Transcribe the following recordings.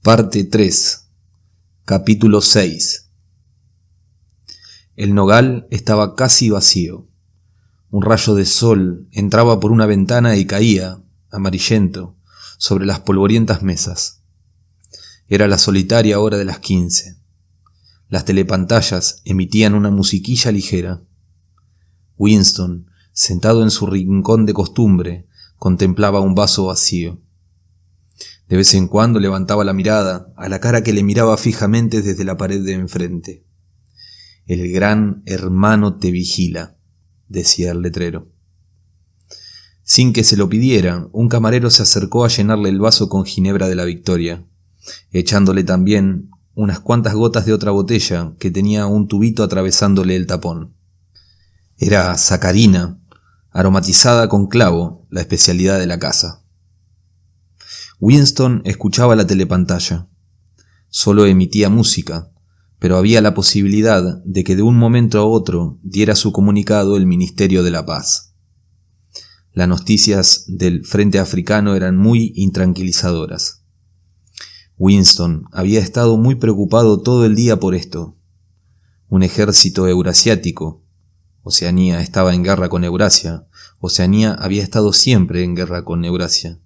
Parte 3. Capítulo 6. El nogal estaba casi vacío. Un rayo de sol entraba por una ventana y caía, amarillento, sobre las polvorientas mesas. Era la solitaria hora de las 15. Las telepantallas emitían una musiquilla ligera. Winston, sentado en su rincón de costumbre, contemplaba un vaso vacío. De vez en cuando levantaba la mirada a la cara que le miraba fijamente desde la pared de enfrente. «El gran hermano te vigila», decía el letrero. Sin que se lo pidiera, un camarero se acercó a llenarle el vaso con ginebra de la Victoria, echándole también unas cuantas gotas de otra botella que tenía un tubito atravesándole el tapón. Era sacarina, aromatizada con clavo, la especialidad de la casa. Winston escuchaba la telepantalla. Solo emitía música, pero había la posibilidad de que de un momento a otro diera su comunicado el Ministerio de la Paz. Las noticias del frente africano eran muy intranquilizadoras. Winston había estado muy preocupado todo el día por esto. Un ejército eurasiático, Oceanía estaba en guerra con Eurasia, Oceanía había estado siempre en guerra con Eurasia,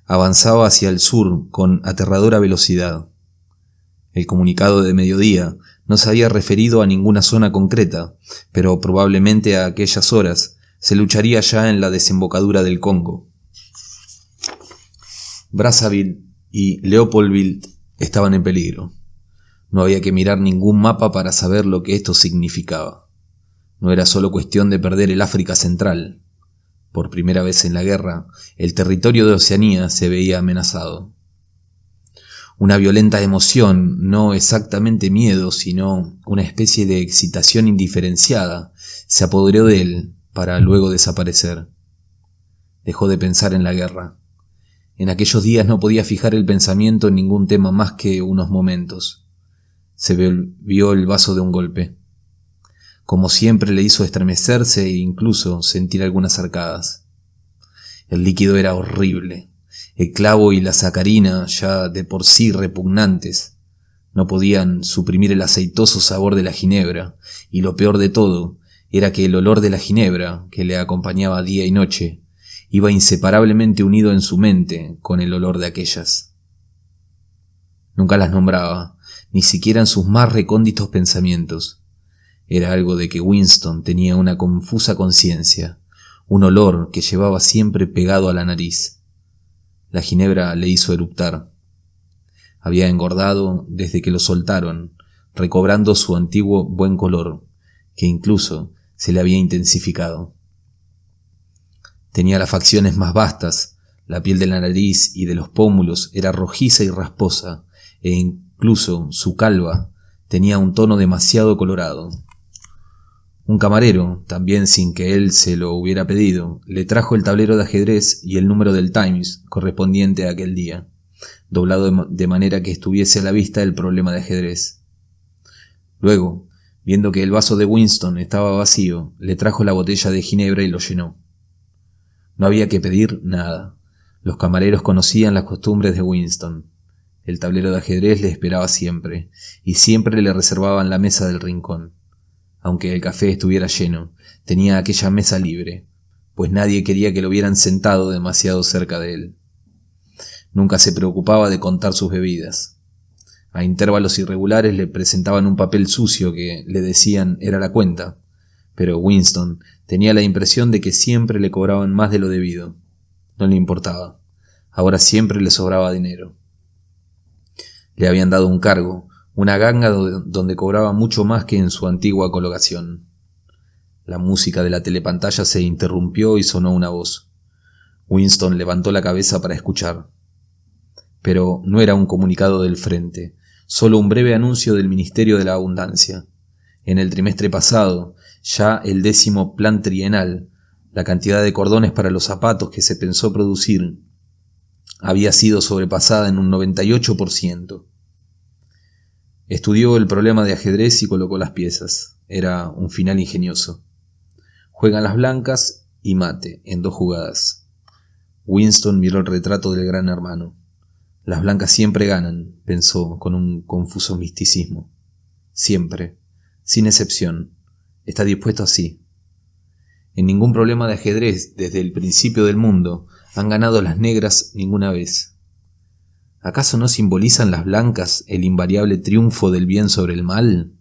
avanzaba hacia el sur con aterradora velocidad. El comunicado de mediodía no se había referido a ninguna zona concreta, pero probablemente a aquellas horas se lucharía ya en la desembocadura del Congo. Brazzaville y Leopoldville estaban en peligro. No había que mirar ningún mapa para saber lo que esto significaba. No era solo cuestión de perder el África Central. Por primera vez en la guerra, el territorio de Oceanía se veía amenazado. Una violenta emoción, no exactamente miedo, sino una especie de excitación indiferenciada, se apoderó de él para luego desaparecer. Dejó de pensar en la guerra. En aquellos días no podía fijar el pensamiento en ningún tema más que unos momentos. Se bebió el vaso de un golpe. Como siempre le hizo estremecerse e incluso sentir algunas arcadas. El líquido era horrible. El clavo y la sacarina, ya de por sí repugnantes, no podían suprimir el aceitoso sabor de la ginebra, y lo peor de todo era que el olor de la ginebra, que le acompañaba día y noche, iba inseparablemente unido en su mente con el olor de aquellas. Nunca las nombraba, ni siquiera en sus más recónditos pensamientos. Era algo de que Winston tenía una confusa conciencia, un olor que llevaba siempre pegado a la nariz. La ginebra le hizo eructar. Había engordado desde que lo soltaron, recobrando su antiguo buen color, que incluso se le había intensificado. Tenía las facciones más vastas, la piel de la nariz y de los pómulos era rojiza y rasposa, e incluso su calva tenía un tono demasiado colorado. Un camarero, también sin que él se lo hubiera pedido, le trajo el tablero de ajedrez y el número del Times correspondiente a aquel día, doblado de manera que estuviese a la vista el problema de ajedrez. Luego, viendo que el vaso de Winston estaba vacío, le trajo la botella de ginebra y lo llenó. No había que pedir nada. Los camareros conocían las costumbres de Winston. El tablero de ajedrez le esperaba siempre, y siempre le reservaban la mesa del rincón. Aunque el café estuviera lleno, tenía aquella mesa libre, pues nadie quería que lo vieran sentado demasiado cerca de él. Nunca se preocupaba de contar sus bebidas. A intervalos irregulares le presentaban un papel sucio que, le decían, era la cuenta, pero Winston tenía la impresión de que siempre le cobraban más de lo debido. No le importaba. Ahora siempre le sobraba dinero. Le habían dado un cargo, una ganga donde cobraba mucho más que en su antigua colocación. La música de la telepantalla se interrumpió y sonó una voz. Winston levantó la cabeza para escuchar. Pero no era un comunicado del frente, solo un breve anuncio del Ministerio de la Abundancia. En el trimestre pasado, ya el 10º plan trienal, la cantidad de cordones para los zapatos que se pensó producir había sido sobrepasada en un 98%. Estudió el problema de ajedrez y colocó las piezas. Era un final ingenioso. Juegan las blancas y mate en 2 jugadas. Winston miró el retrato del gran hermano. Las blancas siempre ganan, pensó con un confuso misticismo. Siempre, sin excepción. Está dispuesto así. En ningún problema de ajedrez, desde el principio del mundo, han ganado las negras ninguna vez. ¿Acaso no simbolizan las blancas el invariable triunfo del bien sobre el mal?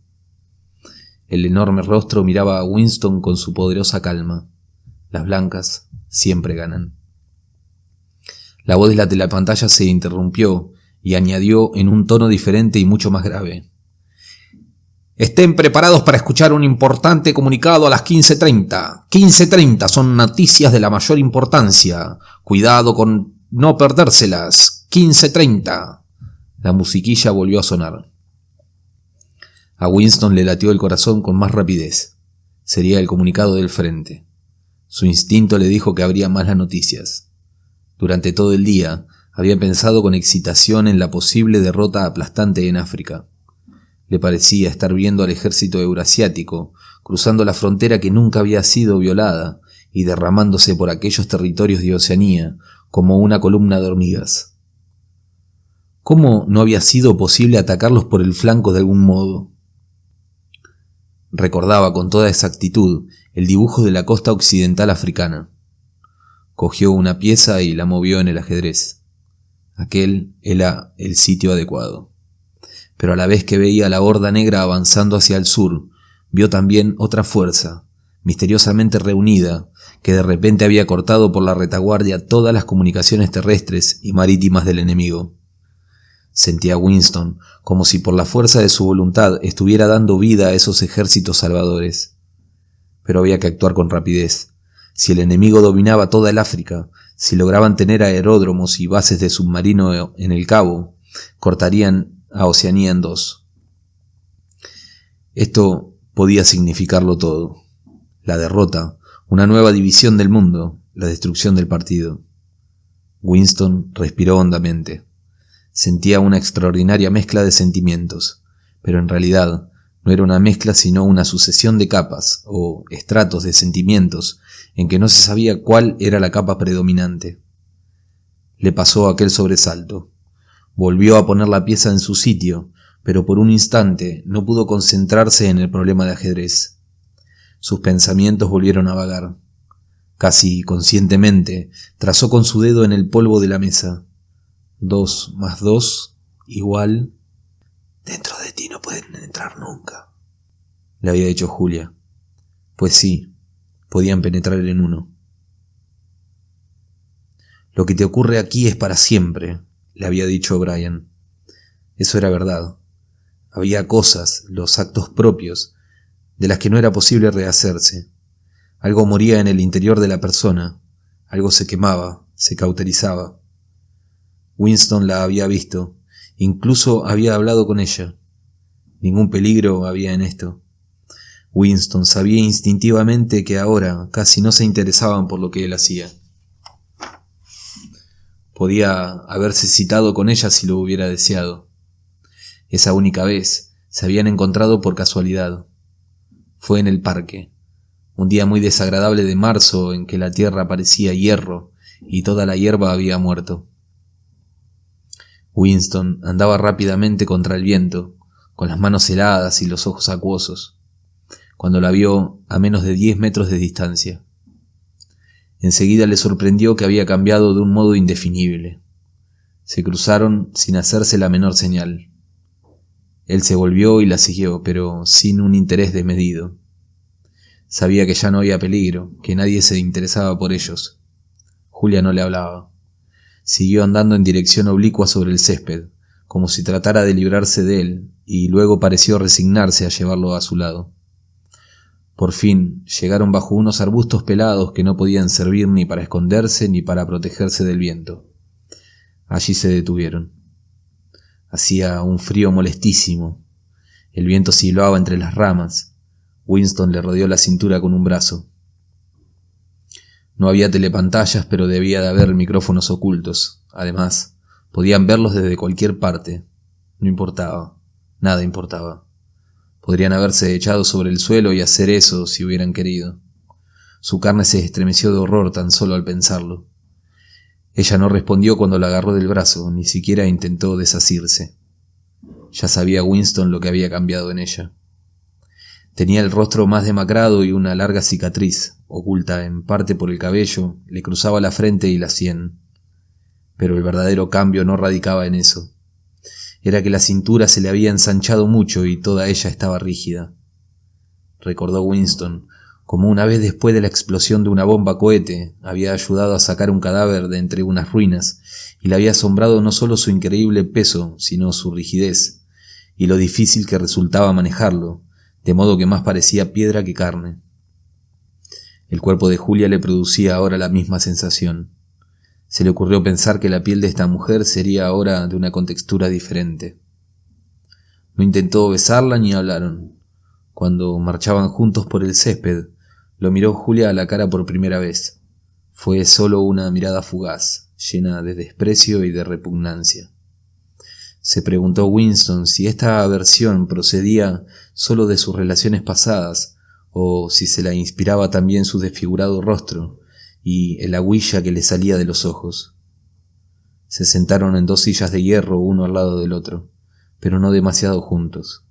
El enorme rostro miraba a Winston con su poderosa calma. Las blancas siempre ganan. La voz de la telepantalla se interrumpió y añadió en un tono diferente y mucho más grave. Estén preparados para escuchar un importante comunicado a las 15:30. 15:30 son noticias de la mayor importancia. Cuidado con no perdérselas. 15:30. La musiquilla volvió a sonar. A Winston le latió el corazón con más rapidez. Sería el comunicado del frente. Su instinto le dijo que habría malas noticias. Durante todo el día había pensado con excitación en la posible derrota aplastante en África. Le parecía estar viendo al ejército eurasiático cruzando la frontera que nunca había sido violada y derramándose por aquellos territorios de Oceanía como una columna de hormigas. ¿Cómo no había sido posible atacarlos por el flanco de algún modo? Recordaba con toda exactitud el dibujo de la costa occidental africana. Cogió una pieza y la movió en el ajedrez. Aquel era el sitio adecuado. Pero a la vez que veía la horda negra avanzando hacia el sur, vio también otra fuerza, misteriosamente reunida, que de repente había cortado por la retaguardia todas las comunicaciones terrestres y marítimas del enemigo. Sentía Winston como si por la fuerza de su voluntad estuviera dando vida a esos ejércitos salvadores. Pero había que actuar con rapidez. Si el enemigo dominaba toda el África, si lograban tener aeródromos y bases de submarino en el Cabo, cortarían a Oceanía en dos. Esto podía significarlo todo. La derrota, una nueva división del mundo, la destrucción del partido. Winston respiró hondamente. Sentía una extraordinaria mezcla de sentimientos, pero en realidad no era una mezcla sino una sucesión de capas o estratos de sentimientos en que no se sabía cuál era la capa predominante. Le pasó aquel sobresalto. Volvió a poner la pieza en su sitio, pero por un instante no pudo concentrarse en el problema de ajedrez. Sus pensamientos volvieron a vagar. Casi conscientemente trazó con su dedo en el polvo de la mesa. 2 más 2 igual... Dentro de ti no pueden entrar nunca, le había dicho Julia. Pues sí, podían penetrar en uno. Lo que te ocurre aquí es para siempre, le había dicho Brian. Eso era verdad. Había cosas, los actos propios, de las que no era posible rehacerse. Algo moría en el interior de la persona, algo se quemaba, se cauterizaba. Winston la había visto, incluso había hablado con ella. Ningún peligro había en esto. Winston sabía instintivamente que ahora casi no se interesaban por lo que él hacía. Podía haberse citado con ella si lo hubiera deseado. Esa única vez se habían encontrado por casualidad. Fue en el parque, un día muy desagradable de marzo en que la tierra parecía hierro y toda la hierba había muerto. Winston andaba rápidamente contra el viento, con las manos heladas y los ojos acuosos, cuando la vio a menos de 10 metros de distancia. Enseguida le sorprendió que había cambiado de un modo indefinible. Se cruzaron sin hacerse la menor señal. Él se volvió y la siguió, pero sin un interés desmedido. Sabía que ya no había peligro, que nadie se interesaba por ellos. Julia no le hablaba. Siguió andando en dirección oblicua sobre el césped, como si tratara de librarse de él, y luego pareció resignarse a llevarlo a su lado. Por fin llegaron bajo unos arbustos pelados que no podían servir ni para esconderse ni para protegerse del viento. Allí se detuvieron. Hacía un frío molestísimo. El viento silbaba entre las ramas. Winston le rodeó la cintura con un brazo. No había telepantallas, pero debía de haber micrófonos ocultos. Además, podían verlos desde cualquier parte. No importaba. Nada importaba. Podrían haberse echado sobre el suelo y hacer eso si hubieran querido. Su carne se estremeció de horror tan solo al pensarlo. Ella no respondió cuando la agarró del brazo, ni siquiera intentó desasirse. Ya sabía Winston lo que había cambiado en ella. Tenía el rostro más demacrado y una larga cicatriz, oculta en parte por el cabello, le cruzaba la frente y la sien. Pero el verdadero cambio no radicaba en eso. Era que la cintura se le había ensanchado mucho y toda ella estaba rígida. Recordó Winston como una vez después de la explosión de una bomba cohete había ayudado a sacar un cadáver de entre unas ruinas y le había asombrado no solo su increíble peso, sino su rigidez y lo difícil que resultaba manejarlo, de modo que más parecía piedra que carne. El cuerpo de Julia le producía ahora la misma sensación. Se le ocurrió pensar que la piel de esta mujer sería ahora de una contextura diferente. No intentó besarla ni hablaron. Cuando marchaban juntos por el césped, lo miró Julia a la cara por primera vez. Fue solo una mirada fugaz, llena de desprecio y de repugnancia. Se preguntó Winston si esta aversión procedía solo de sus relaciones pasadas o si se la inspiraba también su desfigurado rostro y el agüilla que le salía de los ojos. Se sentaron en 2 sillas de hierro uno al lado del otro, pero no demasiado juntos.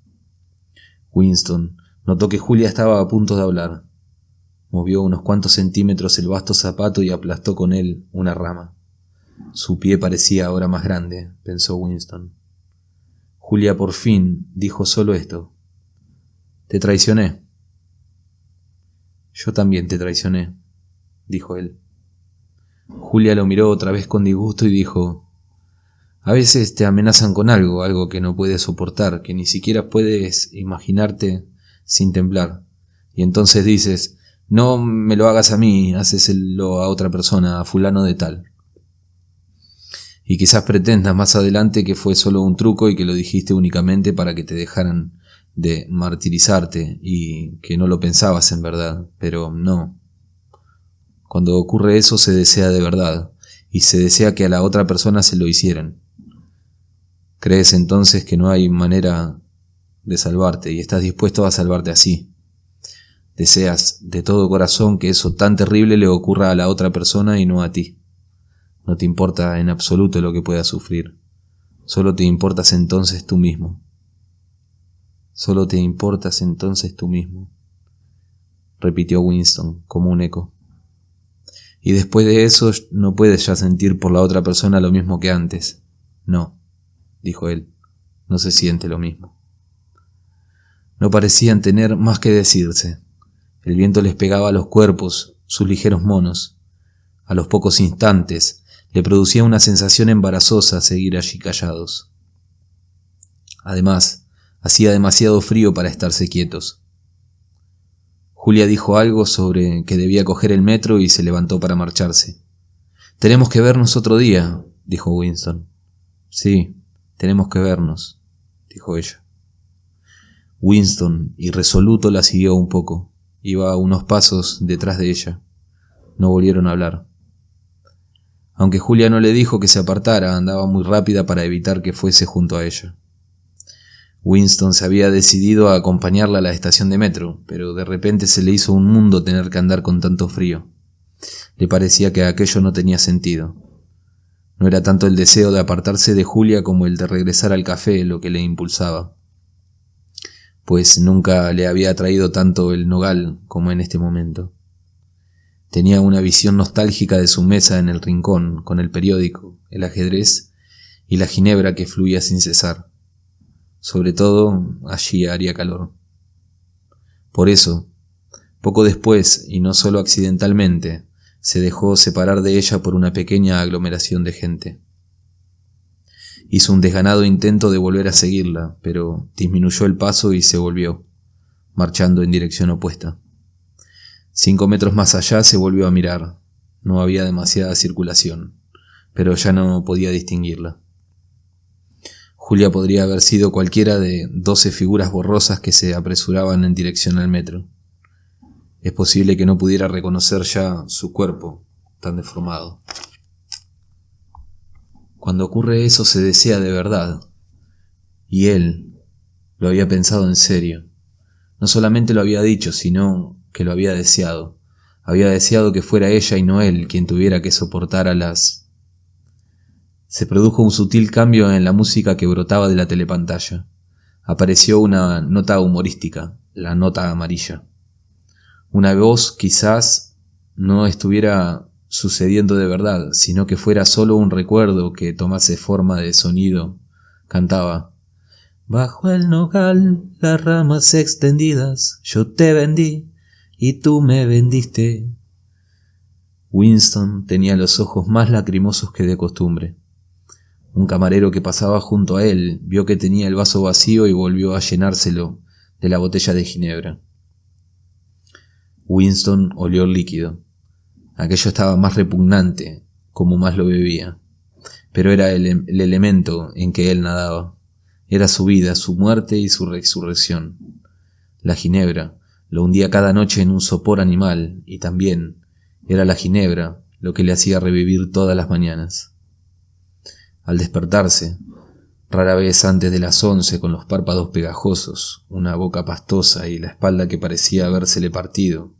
Winston notó que Julia estaba a punto de hablar. Movió unos cuantos centímetros el vasto zapato y aplastó con él una rama. Su pie parecía ahora más grande, pensó Winston. Julia por fin dijo solo esto. «Te traicioné». «Yo también te traicioné», dijo él. Julia lo miró otra vez con disgusto y dijo: «A veces te amenazan con algo que no puedes soportar, que ni siquiera puedes imaginarte sin temblar. Y entonces dices: no me lo hagas a mí, háceselo a otra persona, a fulano de tal. Y quizás pretendas más adelante que fue solo un truco y que lo dijiste únicamente para que te dejaran de martirizarte y que no lo pensabas en verdad, pero no. Cuando ocurre eso se desea de verdad, y se desea que a la otra persona se lo hicieran. Crees entonces que no hay manera de salvarte y estás dispuesto a salvarte así. Deseas de todo corazón que eso tan terrible le ocurra a la otra persona y no a ti. No te importa en absoluto lo que puedas sufrir. Solo te importas entonces tú mismo. Solo te importas entonces tú mismo, repitió Winston como un eco. Y después de eso no puedes ya sentir por la otra persona lo mismo que antes. No, dijo él, no se siente lo mismo. No parecían tener más que decirse. El viento les pegaba a los cuerpos, sus ligeros monos. A los pocos instantes le producía una sensación embarazosa seguir allí callados. Además, hacía demasiado frío para estarse quietos. Julia dijo algo sobre que debía coger el metro y se levantó para marcharse. «Tenemos que vernos otro día», dijo Winston. «Sí, tenemos que vernos», dijo ella. Winston, irresoluto, la siguió un poco. Iba a unos pasos detrás de ella. No volvieron a hablar. Aunque Julia no le dijo que se apartara, andaba muy rápida para evitar que fuese junto a ella. Winston se había decidido a acompañarla a la estación de metro, pero de repente se le hizo un mundo tener que andar con tanto frío. Le parecía que aquello no tenía sentido. No era tanto el deseo de apartarse de Julia como el de regresar al café lo que le impulsaba, pues nunca le había atraído tanto el nogal como en este momento. Tenía una visión nostálgica de su mesa en el rincón, con el periódico, el ajedrez y la ginebra que fluía sin cesar. Sobre todo, allí haría calor. Por eso, poco después, y no solo accidentalmente, se dejó separar de ella por una pequeña aglomeración de gente. Hizo un desganado intento de volver a seguirla, pero disminuyó el paso y se volvió, marchando en dirección opuesta. 5 metros más allá se volvió a mirar. No había demasiada circulación, pero ya no podía distinguirla. Julia podría haber sido cualquiera de 12 figuras borrosas que se apresuraban en dirección al metro. Es posible que no pudiera reconocer ya su cuerpo tan deformado. Cuando ocurre eso se desea de verdad. Y él lo había pensado en serio. No solamente lo había dicho, sino que lo había deseado. Había deseado que fuera ella y no él quien tuviera que soportar a las Se produjo un sutil cambio en la música que brotaba de la telepantalla. Apareció una nota humorística, la nota amarilla. Una voz quizás no estuviera sucediendo de verdad, sino que fuera solo un recuerdo que tomase forma de sonido. Cantaba: bajo el nogal, las ramas extendidas, yo te vendí y tú me vendiste. Winston tenía los ojos más lacrimosos que de costumbre. Un camarero que pasaba junto a él vio que tenía el vaso vacío y volvió a llenárselo de la botella de ginebra. Winston olió el líquido. Aquello estaba más repugnante, como más lo bebía. Pero era el elemento en que él nadaba. Era su vida, su muerte y su resurrección. La ginebra lo hundía cada noche en un sopor animal, y también era la ginebra lo que le hacía revivir todas las mañanas. Al despertarse, rara vez antes de las 11, con los párpados pegajosos, una boca pastosa y la espalda que parecía habérsele partido,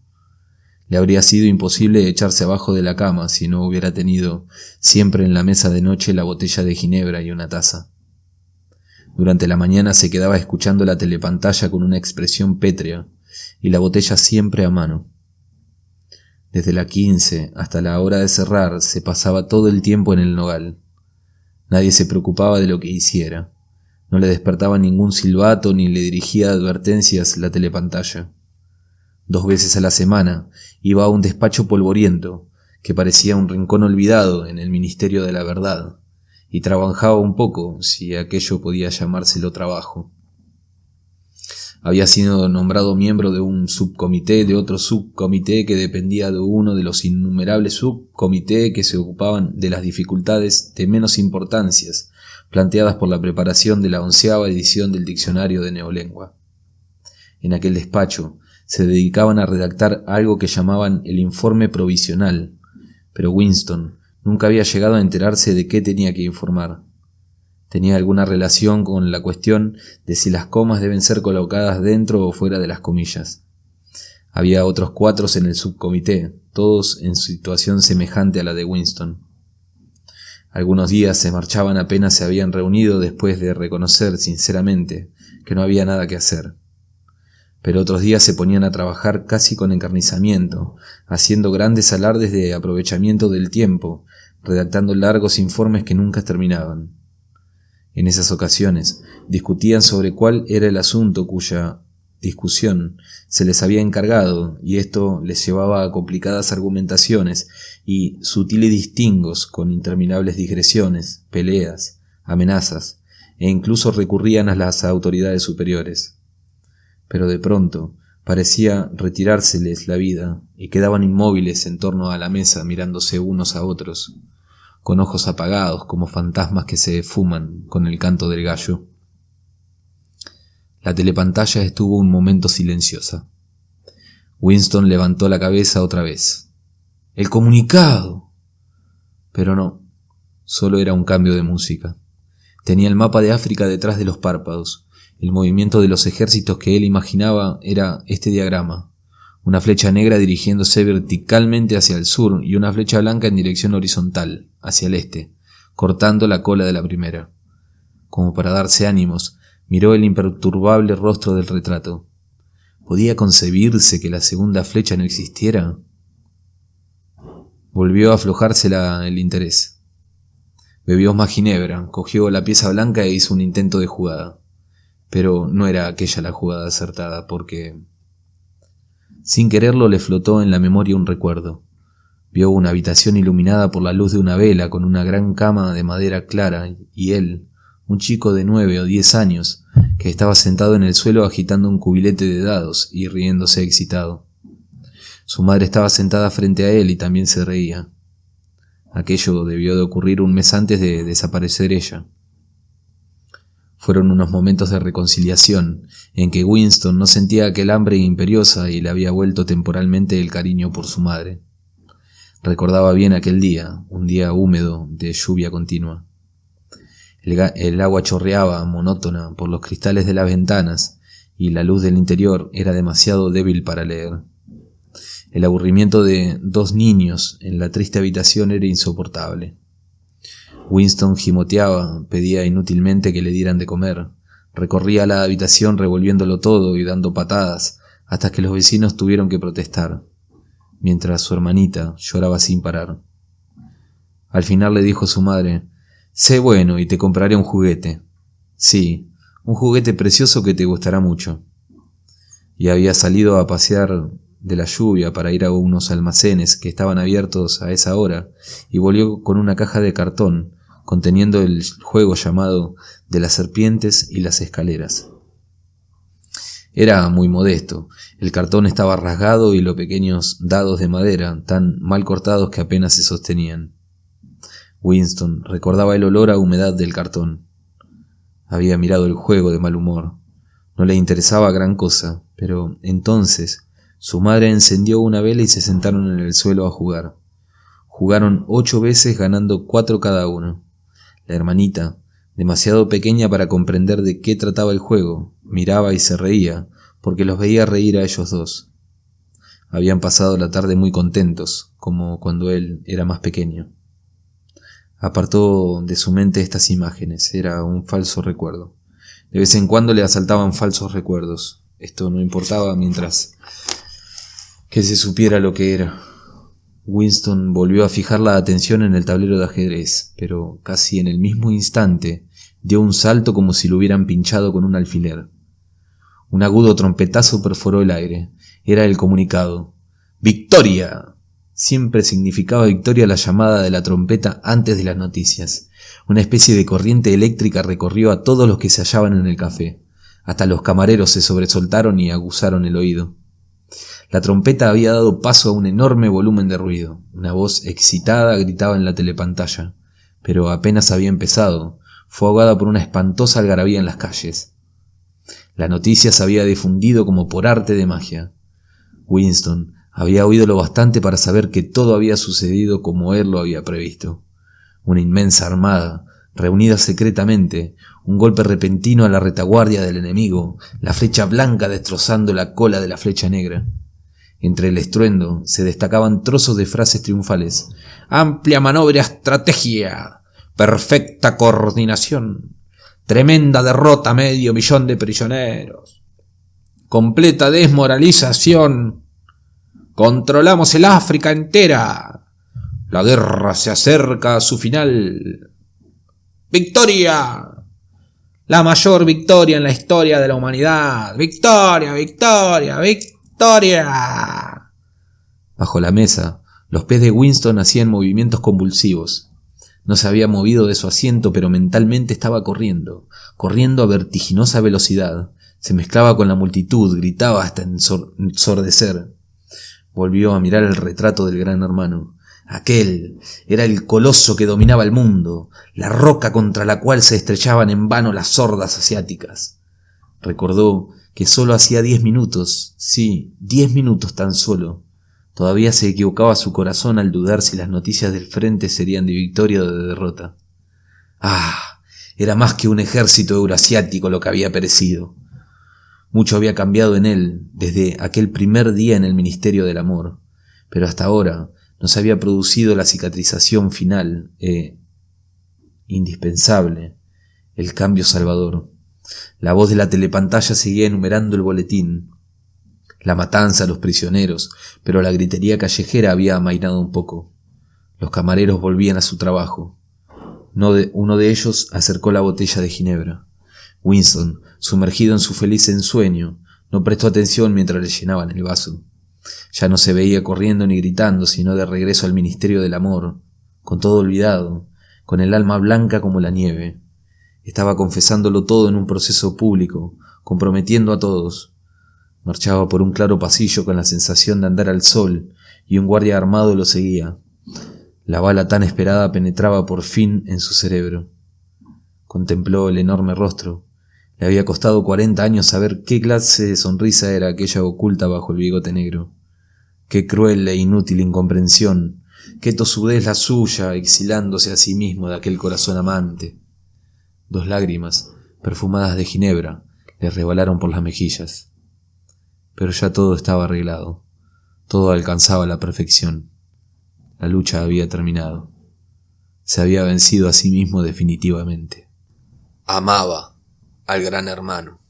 le habría sido imposible echarse abajo de la cama si no hubiera tenido siempre en la mesa de noche la botella de ginebra y una taza. Durante la mañana se quedaba escuchando la telepantalla con una expresión pétrea y la botella siempre a mano. Desde la 15 hasta la hora de cerrar se pasaba todo el tiempo en el nogal. Nadie se preocupaba de lo que hiciera. No le despertaba ningún silbato ni le dirigía advertencias la telepantalla. 2 veces a la semana iba a un despacho polvoriento que parecía un rincón olvidado en el Ministerio de la Verdad, y trabajaba un poco, si aquello podía llamárselo trabajo. Había sido nombrado miembro de un subcomité de otro subcomité que dependía de uno de los innumerables subcomités que se ocupaban de las dificultades de menos importancias planteadas por la preparación de la 11ª edición del diccionario de neolengua. En aquel despacho se dedicaban a redactar algo que llamaban el informe provisional, pero Winston nunca había llegado a enterarse de qué tenía que informar. Tenía alguna relación con la cuestión de si las comas deben ser colocadas dentro o fuera de las comillas. Había otros 4 en el subcomité, todos en situación semejante a la de Winston. Algunos días se marchaban apenas se habían reunido después de reconocer sinceramente que no había nada que hacer. Pero otros días se ponían a trabajar casi con encarnizamiento, haciendo grandes alardes de aprovechamiento del tiempo, redactando largos informes que nunca terminaban. En esas ocasiones discutían sobre cuál era el asunto cuya discusión se les había encargado, y esto les llevaba a complicadas argumentaciones y sutiles distingos con interminables digresiones, peleas, amenazas, e incluso recurrían a las autoridades superiores. Pero de pronto parecía retirárseles la vida y quedaban inmóviles en torno a la mesa mirándose unos a otros, con ojos apagados como fantasmas que se esfuman con el canto del gallo. La telepantalla estuvo un momento silenciosa. Winston levantó la cabeza otra vez. ¡El comunicado! Pero no, solo era un cambio de música. Tenía el mapa de África detrás de los párpados. El movimiento de los ejércitos que él imaginaba era este diagrama: una flecha negra dirigiéndose verticalmente hacia el sur y una flecha blanca en dirección horizontal, hacia el este, cortando la cola de la primera. Como para darse ánimos, miró el imperturbable rostro del retrato. ¿Podía concebirse que la segunda flecha no existiera? Volvió a aflojarse el interés. Bebió más ginebra, cogió la pieza blanca e hizo un intento de jugada. Pero no era aquella la jugada acertada, porque sin quererlo le flotó en la memoria un recuerdo. Vio una habitación iluminada por la luz de una vela con una gran cama de madera clara y él, un chico de 9 o 10 años, que estaba sentado en el suelo agitando un cubilete de dados y riéndose excitado. Su madre estaba sentada frente a él y también se reía. Aquello debió de ocurrir un mes antes de desaparecer ella. Fueron unos momentos de reconciliación, en que Winston no sentía aquel hambre imperiosa y le había vuelto temporalmente el cariño por su madre. Recordaba bien aquel día, un día húmedo de lluvia continua. El agua chorreaba monótona por los cristales de las ventanas y la luz del interior era demasiado débil para leer. El aburrimiento de 2 niños en la triste habitación era insoportable. Winston gimoteaba, pedía inútilmente que le dieran de comer. Recorría la habitación revolviéndolo todo y dando patadas, hasta que los vecinos tuvieron que protestar, mientras su hermanita lloraba sin parar. Al final le dijo a su madre: «Sé bueno y te compraré un juguete. Sí, un juguete precioso que te gustará mucho». Y había salido a pasear de la lluvia para ir a unos almacenes que estaban abiertos a esa hora, y volvió con una caja de cartón conteniendo el juego llamado de las serpientes y las escaleras. Era muy modesto. El cartón estaba rasgado y los pequeños dados de madera tan mal cortados que apenas se sostenían. Winston recordaba el olor a humedad del cartón. Había mirado el juego de mal humor. No le interesaba gran cosa, pero entonces su madre encendió una vela y se sentaron en el suelo a jugar. Jugaron 8 veces, ganando 4 cada uno. La hermanita, demasiado pequeña para comprender de qué trataba el juego, miraba y se reía, porque los veía reír a ellos dos. Habían pasado la tarde muy contentos, como cuando él era más pequeño. Apartó de su mente estas imágenes, era un falso recuerdo. De vez en cuando le asaltaban falsos recuerdos. Esto no importaba mientras que se supiera lo que era. Winston volvió a fijar la atención en el tablero de ajedrez, pero casi en el mismo instante dio un salto como si lo hubieran pinchado con un alfiler. Un agudo trompetazo perforó el aire. Era el comunicado. ¡Victoria! Siempre significaba victoria la llamada de la trompeta antes de las noticias. Una especie de corriente eléctrica recorrió a todos los que se hallaban en el café. Hasta los camareros se sobresaltaron y aguzaron el oído. La trompeta había dado paso a un enorme volumen de ruido. Una voz excitada gritaba en la telepantalla, pero apenas había empezado, fue ahogada por una espantosa algarabía en las calles. La noticia se había difundido como por arte de magia. Winston había oído lo bastante para saber que todo había sucedido como él lo había previsto. Una inmensa armada, reunida secretamente, un golpe repentino a la retaguardia del enemigo, la flecha blanca destrozando la cola de la flecha negra. Entre el estruendo se destacaban trozos de frases triunfales. «Amplia maniobra, estrategia, perfecta coordinación, tremenda derrota, 500.000 de prisioneros, completa desmoralización, controlamos el África entera, la guerra se acerca a su final, victoria, la mayor victoria en la historia de la humanidad, victoria, victoria, victoria». Bajo la mesa, los pies de Winston hacían movimientos convulsivos. No se había movido de su asiento, pero mentalmente estaba corriendo a vertiginosa velocidad. Se mezclaba con la multitud, gritaba hasta ensordecer. Volvió a mirar el retrato del gran hermano. Aquel era el coloso que dominaba el mundo, la roca contra la cual se estrechaban en vano las hordas asiáticas. Recordó que solo hacía 10 minutos, sí, 10 minutos tan solo. Todavía se equivocaba su corazón al dudar si las noticias del frente serían de victoria o de derrota. ¡Ah! Era más que un ejército eurasiático lo que había perecido. Mucho había cambiado en él desde aquel primer día en el Ministerio del Amor, pero hasta ahora no se había producido la cicatrización final indispensable, el cambio salvador. La voz de la telepantalla seguía enumerando el boletín. La matanza a los prisioneros, pero la gritería callejera había amainado un poco. Los camareros volvían a su trabajo. Uno de ellos acercó la botella de ginebra. Winston, sumergido en su feliz ensueño, no prestó atención mientras le llenaban el vaso. Ya no se veía corriendo ni gritando, sino de regreso al Ministerio del Amor, con todo olvidado, con el alma blanca como la nieve. Estaba confesándolo todo en un proceso público, comprometiendo a todos. Marchaba por un claro pasillo con la sensación de andar al sol, y un guardia armado lo seguía. La bala tan esperada penetraba por fin en su cerebro. Contempló el enorme rostro. Le había costado 40 años saber qué clase de sonrisa era aquella oculta bajo el bigote negro. Qué cruel e inútil incomprensión, qué tosudez la suya, exilándose a sí mismo de aquel corazón amante. 2 lágrimas, perfumadas de ginebra, le resbalaron por las mejillas. Pero ya todo estaba arreglado. Todo alcanzaba la perfección. La lucha había terminado. se había vencido a sí mismo definitivamente. Amaba al Gran Hermano.